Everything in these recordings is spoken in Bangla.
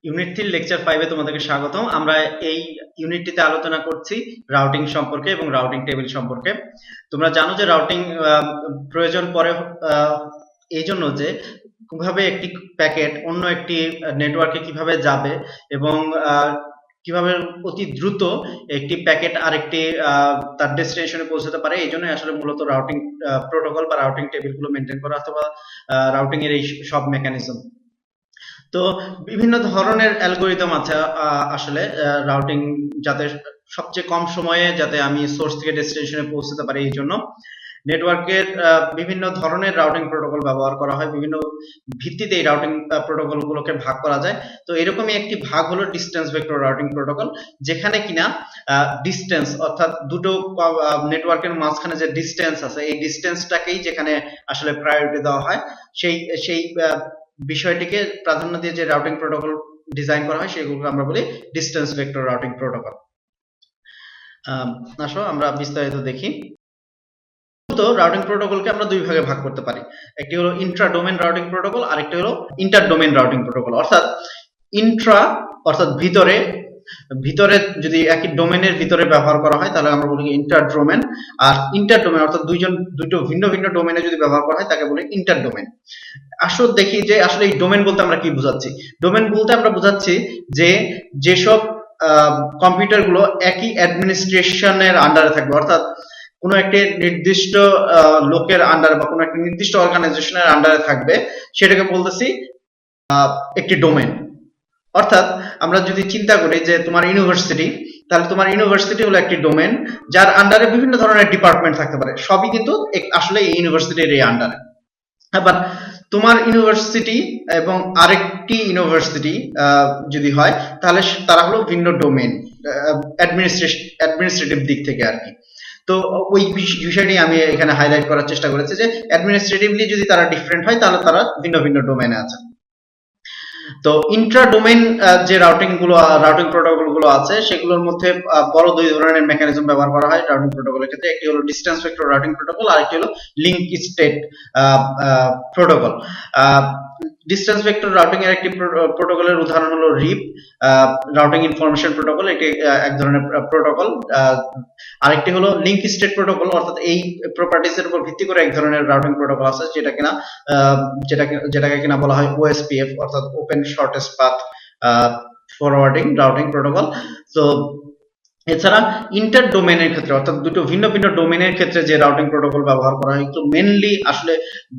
ইউনিট 3 লেকচার 5 এ তোমাদেরকে স্বাগতম। আমরা এই ইউনিটটিতে আলোচনা করছি রাউটিং সম্পর্কে এবং রাউটিং টেবিল সম্পর্কে। তোমরা জানো যে রাউটিং প্রয়োজন পড়ে এই জন্য যে কিভাবে একটি প্যাকেট অন্য একটি নেটওয়ার্কে কিভাবে যাবে এবং কিভাবে অতি দ্রুত একটি প্যাকেট আরেকটি তার ডেস্টিনেশনে পৌঁছাতে পারে। এই জন্যই আসলে মূলত রাউটিং প্রোটোকল বা রাউটিং টেবিলগুলো মেনটেন করা অথবা রাউটিং এর এই সব মেকানিজম। তো বিভিন্ন ধরনের অ্যালগোরিদম আছে আসলে রাউটিং, যাতে সবচেয়ে কম সময়ে যাতে আমি সোর্স থেকে ডেস্টিনেশনে পৌঁছতে পারি। এই জন্য নেটওয়ার্কের বিভিন্ন ধরনের রাউটিং প্রোটোকল ব্যবহার করা হয়। বিভিন্ন ভিত্তিতে এই রাউটিং প্রোটোকল গুলোকে ভাগ করা যায়। তো এরকমই একটি ভাগ হলো ডিস্টেন্স ভেক্টর রাউটিং প্রোটোকল, যেখানে কিনা ডিস্টেন্স অর্থাৎ দুটো নেটওয়ার্কের মাঝখানে যে ডিস্টেন্স আছে এই ডিস্টেন্সটাকেই যেখানে আসলে প্রায়োরিটি দেওয়া হয়, সেই বিষয়টিকে প্রাধান্য দিয়ে যে রাউটিং প্রোটোকল ডিজাইন করা হয় সেগুলোকে আমরা বলি ডিস্টেন্স ভেক্টর রাউটিং প্রোটোকল। আসো আমরা বিস্তারিত দেখি। তো রাউটিং প্রোটোকলকে আমরা দুই ভাগে ভাগ করতে পারি। একটি হলো ইন্ট্রা ডোমেন রাউটিং প্রোটোকল, আরেকটি হলো ইন্টার ডোমেন রাউটিং প্রোটোকল। অর্থাৎ ইন্ট্রা অর্থাৎ ভিতরে যদি একই ডোমেনের ভিতরে ব্যবহার করা হয় তাহলে আমরা বলি ইন্টার ডোমেন, আর ইন্টার ডোমেন অর্থাৎ দুটো ভিন্ন ভিন্ন ডোমেনে যদি ব্যবহার করা হয় তাকে বলি ইন্টার ডোমেন। আসলে দেখি যে আসলে এই ডোমেন বলতে আমরা কি বোঝাচ্ছি। ডোমেন বলতে আমরা বোঝাচ্ছি যে যেসব কম্পিউটার গুলো একই অ্যাডমিনিস্ট্রেশনের আন্ডারে থাকবে, অর্থাৎ কোনো একটি নির্দিষ্ট লোকের আন্ডারে বা কোনো একটা নির্দিষ্ট অর্গানাইজেশনের আন্ডারে থাকবে, সেটাকে বলতেছি একটি ডোমেন। অর্থাৎ আমরা যদি চিন্তা করি যে তোমার ইউনিভার্সিটি, তাহলে তোমার ইউনিভার্সিটি হলো একটি ডোমেন যার আন্ডারে বিভিন্ন ধরনের ডিপার্টমেন্ট থাকতে পারে, সবই কিন্তু আসলে এই ইউনিভার্সিটির এই আন্ডারে। আবার তোমার ইউনিভার্সিটি এবং আরেকটি ইউনিভার্সিটি যদি হয় তাহলে তারা হলো ভিন্ন ডোমেন অ্যাডমিনিস্ট্রেটিভ দিক থেকে আর কি। তো ওই বিষয়টি আমি এখানে হাইলাইট করার চেষ্টা করেছি যে অ্যাডমিনিস্ট্রেটিভলি যদি তারা ডিফারেন্ট হয় তাহলে তারা ভিন্ন ভিন্ন ডোমেনে আছে। তো ইন্ট্রা ডোমেন যে রাউটিং প্রোটোকল গুলো আছে সেগুলোর মধ্যে বড় দুই ধরনের মেকানিজম ব্যবহার করা হয় রাউটিং প্রোটোকলের ক্ষেত্রে। একটি হলো ডিস্টেন্স ভেক্টর রাউটিং প্রোটোকল, আর একটি হলো link state protocol. Distance vector routing এর একটি প্রোটোকলের উদাহরণ হলো রিপ, রাউটিং ইনফরমেশন প্রোটোকল। এটি এক ধরনের প্রোটোকল। আরেকটি হলো লিংক স্টেট প্রোটোকল, অর্থাৎ এই প্রপার্টিজ এর উপর ভিত্তি করে এক ধরনের রাউটিং প্রোটোকল আছে যেটাকে কিনা বলা হয় ওএসপিএফ, অর্থাৎ open shortest path forwarding routing protocol. তো এছাড়া ইন্টার ডোমেনের ক্ষেত্রে অর্থাৎ দুটো ভিন্ন ভিন্ন ডোমেনের ক্ষেত্রে যে রাউটিং প্রোটোকল ব্যবহার করা হয়, তো মেইনলি আসলে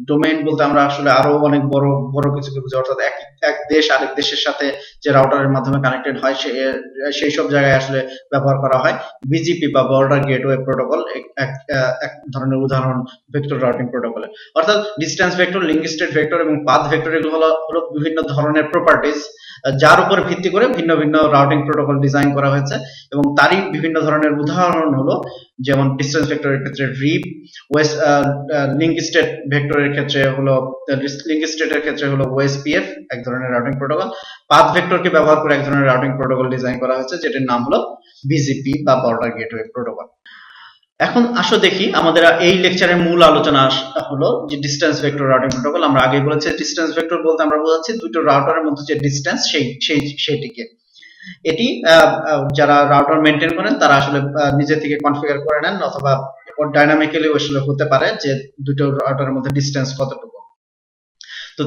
ডোমেন বলতে আমরা আসলে আরো অনেক বড় কিছুকে বুঝি, অর্থাৎ এক দেশ আরেক দেশের সাথে যে রাউটারের মাধ্যমে কানেক্টেড হয় সেই সব জায়গায় আসলে ব্যবহার করা হয় বিজিপি বা বর্ডার গেটওয়ে প্রোটোকল, এক ধরনের উদাহরণ ভেক্টর রাউটিং প্রোটোকলের। অর্থাৎ distance vector, link state vector এবং পাথ ভেক্টর এগুলো হলো বিভিন্ন ধরনের প্রপার্টিজ যার উপর ভিত্তি করে ভিন্ন ভিন্ন রাউটিং প্রোটোকল ডিজাইন করা হয়েছে, এবং তারই বিভিন্ন ধরনের উদাহরণ হলো যেমন ডিস্টেন্স ভেক্টরের ক্ষেত্রে রিপ, লিংক স্টেট ভেক্টরের ক্ষেত্রে হলো ওএসপিএফ এক ধরনের রাউটিং প্রোটোকল, পাথ ভেক্টরকে ব্যবহার করে এক ধরনের রাউটিং প্রোটোকল ডিজাইন করা হয়েছে যেটির নাম হলো বিজিপি বা বর্ডার গেটওয়ে প্রোটোকল। এখন আসো দেখি আমাদের এই লেকচারের মূল আলোচনা হলো যে ডিস্টেন্স ভেক্টর রাউটিং প্রোটোকল। আমরা আগেই বলেছি ডিস্টেন্স ভেক্টর বলতে আমরা বোঝাচ্ছি দুটো রাউটারের মধ্যে যে ডিস্টেন্স সেইটিকে। এটি যারা রাউটার মেনটেন করেন তারা আসলে নিজে থেকে কনফিগার করে নেন, অথবা ডাইনামিক্যালি আসলে হতে পারে যে দুটো রাউটারের মধ্যে ডিস্টেন্স কতটুকু। তো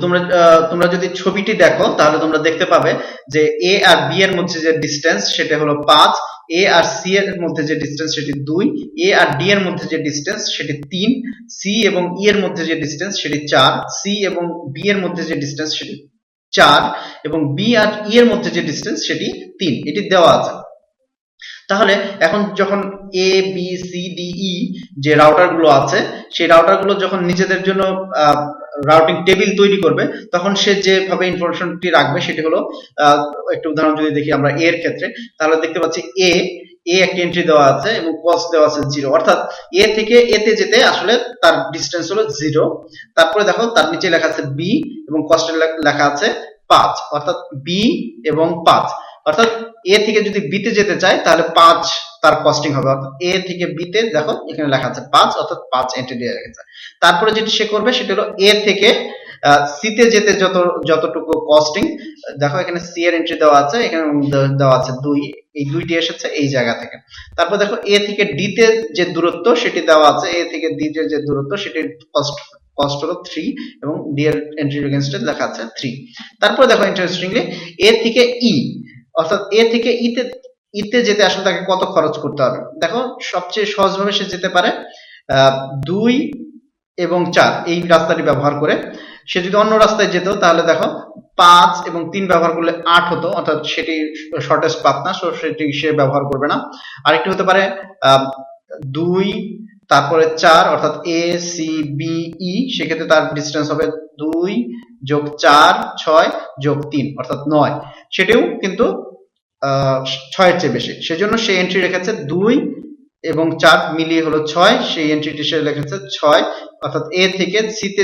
তোমরা যদি ছবিটি দেখো তাহলে তোমরা দেখতে পাবে যে এ আর বি এর মধ্যে যে ডিস্টেন্স সেটা হলো 5, এ আর সি এর মধ্যে যে ডিস্টেন্স সেটি 2, এ আর ডি এর মধ্যে যে ডিস্টেন্স সেটি 3, সি এবং ই এর মধ্যে যে ডিস্টেন্স সেটি 4, সি এবং বি এর মধ্যে যে ডিস্টেন্স সেটি 4, এবং বি আর ই এর মধ্যে যে ডিস্টেন্স সেটি 3। এটি দেওয়া আছে। তাহলে এখন যখন A B C D E যে রাউটার গুলো আছে সেই রাউটার গুলো যখন নিজেদের জন্য রাউটিং টেবিল তৈরি করবে, তখন সে যেভাবে ইনফরমেশনটি রাখবে সেটি হলো, একটা উদাহরণ যদি দেখি আমরা এর ক্ষেত্রে, তাহলে দেখতে পাচ্ছি এ একটি এন্ট্রি দেওয়া আছে এবং কস্ট দেওয়া আছে 0, অর্থাৎ এ থেকে এতে যেতে আসলে তার ডিস্টেন্স হলো 0। তারপরে দেখো তার নিচে লেখা আছে বি এবং কস্টের লেখা আছে 5, অর্থাৎ বি এবং 5, অর্থাৎ এ থেকে যদি বি তে যেতে চায় তাহলে 5 তার কস্টিং হবে। অর্থাৎ এ থেকে বি তে দেখো এখানে লেখা আছে 5, অর্থাৎ 5 এন্ট্রি দিয়ে রেখেছে। তারপরে যেটি সে করবে সেটা হলো এ থেকে সি তে যেতে যতটুকু কস্টিং, দেখো এখানে সি এর এন্ট্রি দেওয়া আছে, এখানে দেওয়া আছে 2, এই 2টি এসেছে এই জায়গা থেকে। তারপর দেখো এ থেকে ডি তে যে দূরত্ব সেটি দেওয়া আছে, এ থেকে ডি তে যে দূরত্ব সেটির কস্ট হলো 3 এবং ডি এর এন্ট্রি এগেইনস্ট লেখা আছে 3। তারপর দেখো ইন্টারেস্টিংলি এ থেকে ই, অর্থাৎ এ থেকে ইতে যেতে আসলে তাকে কত খরচ করতে হবে। দেখো সবচেয়ে সহজভাবে সে যেতে পারে 2 এবং 4 এই রাস্তাটি ব্যবহার করে। সে যদি অন্য রাস্তায় যেত তাহলে দেখো 5 এবং 3 ব্যবহার করলে 8 হতো, অর্থাৎ সেটি শর্টেস্ট পাথ না, সেটি সে ব্যবহার করবে না। আরেকটি হতে পারে 2 তারপরে 4, অর্থাৎ এ সি বি ই, সেক্ষেত্রে তার ডিস্টেন্স হবে 2 যোগ 4 6 যোগ 3 অর্থাৎ 9, সেটিও কিন্তু 6 এর চেয়ে বেশি। সেজন্য সে এন্ট্রি রেখেছে 2 এবং 4 মিলিয়ে হলো 6, সেই এন্ট্রিটি সে লিখেছে 6, অর্থাৎ এ থেকে সি তে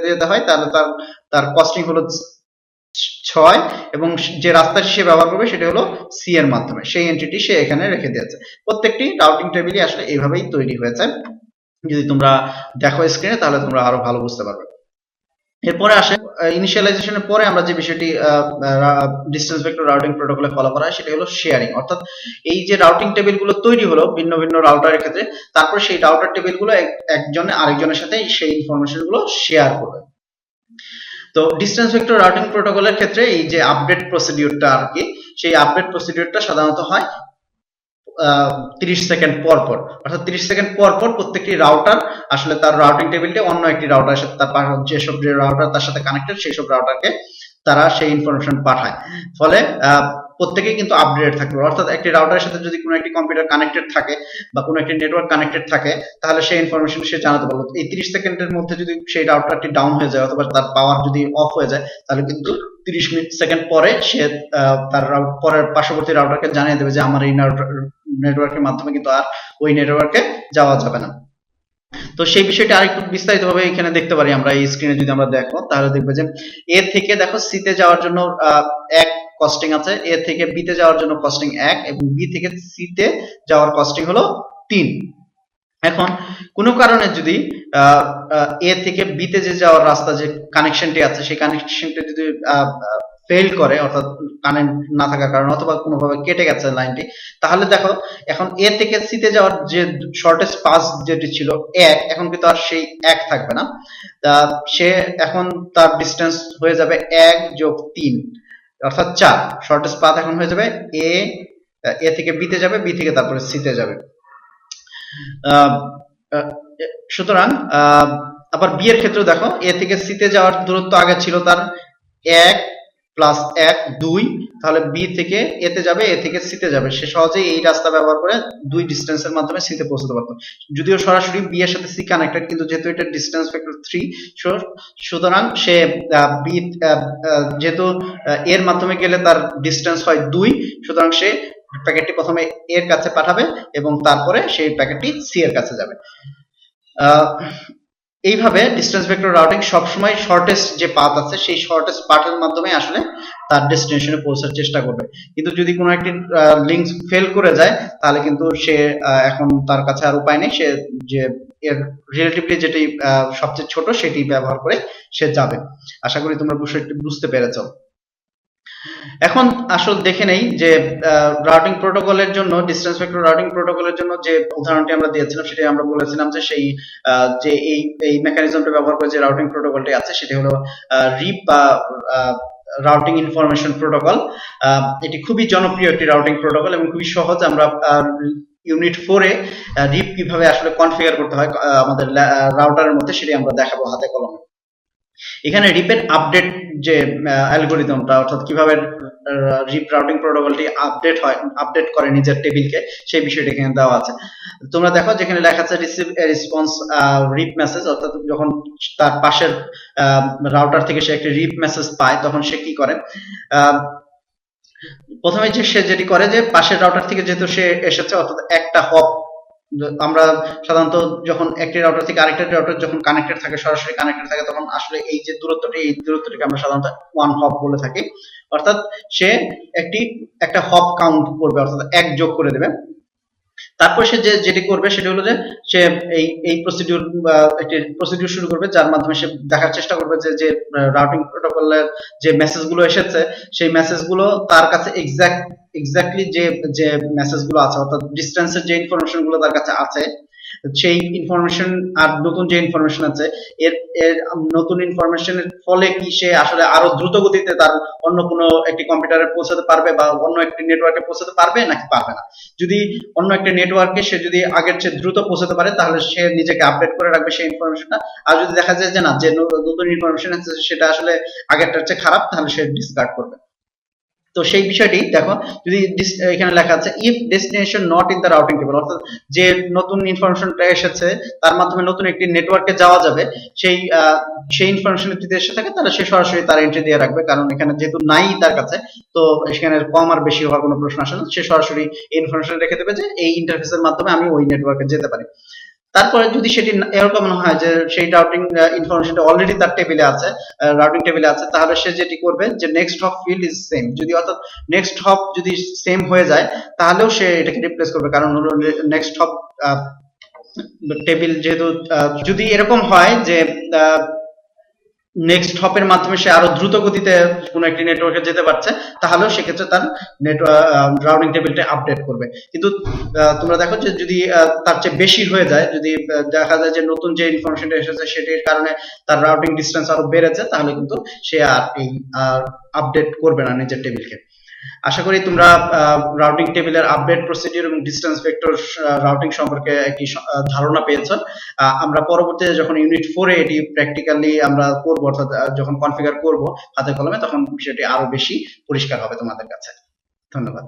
যেতে হয় তাহলে তার কস্টিং হলো 6 এবং যে রাস্তাটি সে ব্যবহার করবে সেটা হলো সি এর মাধ্যমে, সেই এন্ট্রিটি সে এখানে রেখে দিয়েছে। প্রত্যেকটি রাউটিং টেবিলই আসলে এইভাবেই তৈরি হয়েছে। যদি তোমরা দেখো স্ক্রিনে তাহলে তোমরা আরো ভালো বুঝতে পারবে। এরপরে আসে ইনিশিয়ালাইজেশনের পরে আমরা যে বিষয়টি ডিসটেন্স ভেক্টর রাউটিং প্রোটোকলে ফলো করা হয় সেটা হলো শেয়ারিং, অর্থাৎ এই যে রাউটিং টেবিলগুলো তৈরি হলো ভিন্ন ভিন্ন রাউটারের ক্ষেত্রে, তারপর সেই রাউটার টেবিলগুলো একজনে আরেকজনের সাথে সেই ইনফরমেশনগুলো শেয়ার করবে। তো ডিসটেন্স ভেক্টর রাউটিং প্রোটোকলের ক্ষেত্রে এই যে আপডেট প্রসিডিউরটা আর কি, সেই আপডেট প্রসিডিউরটা সাধারণত হয় 30 সেকেন্ড পর পর, অর্থাৎ 30 সেকেন্ড পর পর প্রত্যেকটি রাউটার আসলে তার রাউটিং টেবিলটা অন্য একটি রাউটারের সাথে, তার যেসব রাউটার তার সাথে কানেক্টেড সেই সব রাউটারকে তারা সেই ইনফরমেশন পাঠায়। ফলে প্রত্যেকেই কিন্তু আপডেটেড থাকবে, অর্থাৎ একটি রাউটারের সাথে যদি কোনো একটি কম্পিউটার কানেক্টেড থাকে বা কোনো একটি নেটওয়ার্ক কানেক্টেড থাকে তাহলে সেই ইনফরমেশন সে জানাতে পারবে। এই 30 সেকেন্ডের মধ্যে যদি সেই রাউটারটি ডাউন হয়ে যায় অথবা তার পাওয়ার যদি অফ হয়ে যায় তাহলে কিন্তু 30 সেকেন্ড পরে সে তার পরের পার্শ্ববর্তী রাউটারকে জানিয়ে দেবে যে আমার এই নেটওয়ার্কের মাধ্যমে কিন্তু আর ওই নেটওয়ার্কে যাওয়া যাবে না। তো সেই বিষয়টা আরেকটু বিস্তারিতভাবে এখানে দেখতে পারি আমরা এই স্ক্রিনে। যদি আমরা দেখো তাহলে দেখবে যে এ থেকে দেখো সি তে যাওয়ার জন্য 1 কস্টিং আছে, এ থেকে বি তে যাওয়ার জন্য কস্টিং 1 এবং বি থেকে সি তে যাওয়ার কস্টিং হলো 3। এখন কোনো কারণে যদি এ থেকে বি তে যে যাওয়ার রাস্তা যে কানেকশনটি আছে সেই কানেকশনটি যদি ফেল করে, অর্থাৎ কারেন্ট না থাকার কারণে অথবা কোনোভাবে কেটে গেছে লাইনটি, তাহলে দেখো এখন এ থেকে সি তে যাওয়ার যে শর্টেস্ট পাস যেটি ছিল 1, এখন কিন্তু আর সেই 1 থাকবে না, সে এখন তার ডিস্টেন্স হয়ে যাবে 1 যোগ 3 অর্থাৎ 4। শর্টেস্ট পাথ এখন হয়ে যাবে এ থেকে বি তে যাবে, বি থেকে তারপরে সি তে যাবে। সুতরাং আবার বি এর ক্ষেত্রেও দেখো এ থেকে সি তে যাওয়ার দূরত্ব আগে ছিল তার 1 প্লাস 1 2, তাহলে বি থেকে এ তে যাবে, এ থেকে সি তে যাবে, সে সহজেই এই রাস্তা ব্যবহার করে 2 ডিস্টেন্সের মাধ্যমে সি তে পৌঁছতে পারতো। যদিও সরাসরি বি এর সাথে সি কানেক্টেড, কিন্তু যেহেতু এটা ডিস্টেন্স ফ্যাক্টর 3, সুতরাং সে বি যেহেতু এর মাধ্যমে গেলে তার ডিস্টেন্স হয় 2, সুতরাং সে প্যাকেটটি প্রথমে এর কাছে পাঠাবে এবং তারপরে সেই প্যাকেটটি সি এর কাছে যাবে। এইভাবে ডিসটেন্স ভেক্টর রাউটিং সবসময় শর্টেস্ট যে পাথ আছে সেই শর্টেস্ট পাথের মাধ্যমে আসলে তার ডেস্টিনেশনে পৌঁছার চেষ্টা করবে। কিন্তু যদি কোনো একটি লিংক ফেল করে যায় তাহলে কিন্তু সে এখন তার কাছে আর উপায় নেই, সে যে এর রিলেটিভলি যেটি সবচেয়ে ছোট সেটি ব্যবহার করে সে যাবে। আশা করি তোমরা বুঝতে পেরেছো। এখন আসলে দেখে নেই যে রাউটিং প্রোটোকলের জন্য, ডিসটেন্স ভেক্টর রাউটিং প্রোটোকলের জন্য যে উদাহরণটি আমরা দিয়েছিলাম সেটা আমরা বলেছিলাম যে সেই যে এই মেকানিজমটা ব্যবহার করে যে রাউটিং প্রোটোকলটি আছে সেটি হলো রিপ বা রাউটিং ইনফরমেশন প্রোটোকল। এটি খুবই জনপ্রিয় একটি রাউটিং প্রোটোকল এবং খুবই সহজ। আমরা ইউনিট 4 এ রিপ কিভাবে আসলে কনফিগার করতে হয় আমাদের রাউটারের মধ্যে সেটি আমরা দেখাবো হাতে কলমে। এখানে রিপের আপডেট যে অ্যালগরিদমটা, অর্থাৎ কিভাবে রিপ রাউটিং প্রোটোকলটি আপডেট করে নিজের টেবিলকে, সেই বিষয়টা এখানে দেওয়া আছে। তোমরা দেখো যেখানে লেখা আছে রিসিভ এ রেসপন্স রিপ মেসেজ, অর্থাৎ যখন তার পাশের রাউটার থেকে সে একটি রিপ মেসেজ পায় তখন সে কি করে, প্রথমে সে যেটি করে যে পাশের রাউটার থেকে যেহেতু সে এসেছে, অর্থাৎ একটা হপ, আমরা সাধারণত যখন একটি রাউটার থেকে আরেকটা রাউটার যখন কানেক্টেড থাকে, সরাসরি কানেক্টেড থাকে, তখন আসলে এই যে দূরত্বটি, এই দূরত্বটিকে আমরা সাধারণত ওয়ান হপ বলে থাকি। অর্থাৎ সে একটা হপ কাউন্ট করবে, অর্থাৎ 1 যোগ করে দেবে। তারপর সে যেটি করবে সেটি হলো যে সে এই প্রসিডিউর একটি প্রসিডিউর শুরু করবে, যার মাধ্যমে সে দেখার চেষ্টা করবে যে রাউটিং প্রোটোকলের যে মেসেজগুলো এসেছে সেই মেসেজগুলো তার কাছে এক্স্যাক্টলি যে যে মেসেজগুলো আছে, অর্থাৎ ডিস্টেন্সের যে ইনফরমেশন গুলো তার কাছে আছে, সেই ইনফরমেশন আর নতুন যে ইনফরমেশন আছে এর এর নতুন ইনফরমেশনের ফলে কি সে আসলে আরো দ্রুত গতিতে তার অন্য কোনো একটি কম্পিউটারে পৌঁছাতে পারবে বা অন্য একটি নেটওয়ার্কে পৌঁছাতে পারবে নাকি পারবে না। যদি অন্য একটা নেটওয়ার্কে সে যদি আগের চেয়ে দ্রুত পৌঁছাতে পারে তাহলে সে নিজেকে আপডেট করে রাখবে সেই ইনফরমেশনটা। আর যদি দেখা যায় যে না, যে নতুন ইনফরমেশন আছে সেটা আসলে আগেরটার চেয়ে খারাপ, তাহলে সে ডিসকার্ড করবে। তো সেই বিষয়টি দেখো, যদি এখানে লেখা আছে if destination not in the routing table, অর্থাৎ যে নতুন ইনফরমেশনটা এসেছে তার মাধ্যমে নতুন একটি নেটওয়ার্কে যাওয়া যাবে, সেই সেই ইনফরমেশন যদি এসে থাকে তাহলে সে সরাসরি তার এন্ট্রি দিয়ে রাখবে, কারণ এখানে যেহেতু নাই তার কাছে, তো সেখানে কম আর বেশি হওয়ার কোনো প্রশ্ন আসে না। সে সরাসরি ইনফরমেশন রেখে দেবে যে এই ইন্টারফেসের মাধ্যমে আমি ওই নেটওয়ার্কে যেতে পারি। তারপরে যদি সেটি এরকম হয় যে সেই রাউটিং ইনফরমেশনটা অলরেডি তার টেবিলে আছে, রাউটিং টেবিলে আছে, তাহলে সে যেটি করবে যে next hop field is same, যদি অর্থাৎ নেক্সট হপ যদি সেম হয়ে যায় তাহলেও সে এটাকে রিপ্লেস করবে, কারণ হলো নেক্সট হপ টেবিল যেহেতু যদি এরকম হয় যে নেক্সট হপের মাধ্যমে সে আরো দ্রুত গতিতে কোনো একটি নেটওয়ার্কে যেতে পারছে, তাহলেও সেক্ষেত্রে তার রাউটিং টেবিলটা আপডেট করবে। কিন্তু তোমরা দেখো যে যদি তার চেয়ে বেশি হয়ে যায়, যদি দেখা যায় যে নতুন যে ইনফরমেশনটা এসেছে সেটির কারণে তার রাউটিং ডিস্টেন্স আরো বেড়েছে, তাহলে কিন্তু সে আর এই আপডেট করবে না নিজের টেবিলকে। আশা করি তোমরা রাউটিং টেবিলের আপডেট প্রসিডিউর এবং ডিস্টেন্স ভেক্টর রাউটিং সম্পর্কে একটি ধারণা পেয়েছো। আমরা পরবর্তীতে যখন ইউনিট 4 এ এটি প্র্যাকটিক্যালি আমরা করব, অর্থাৎ যখন কনফিগার করব হাতে কলমে, তখন বিষয়টি আরো বেশি পরিষ্কার হবে তোমাদের কাছে। ধন্যবাদ।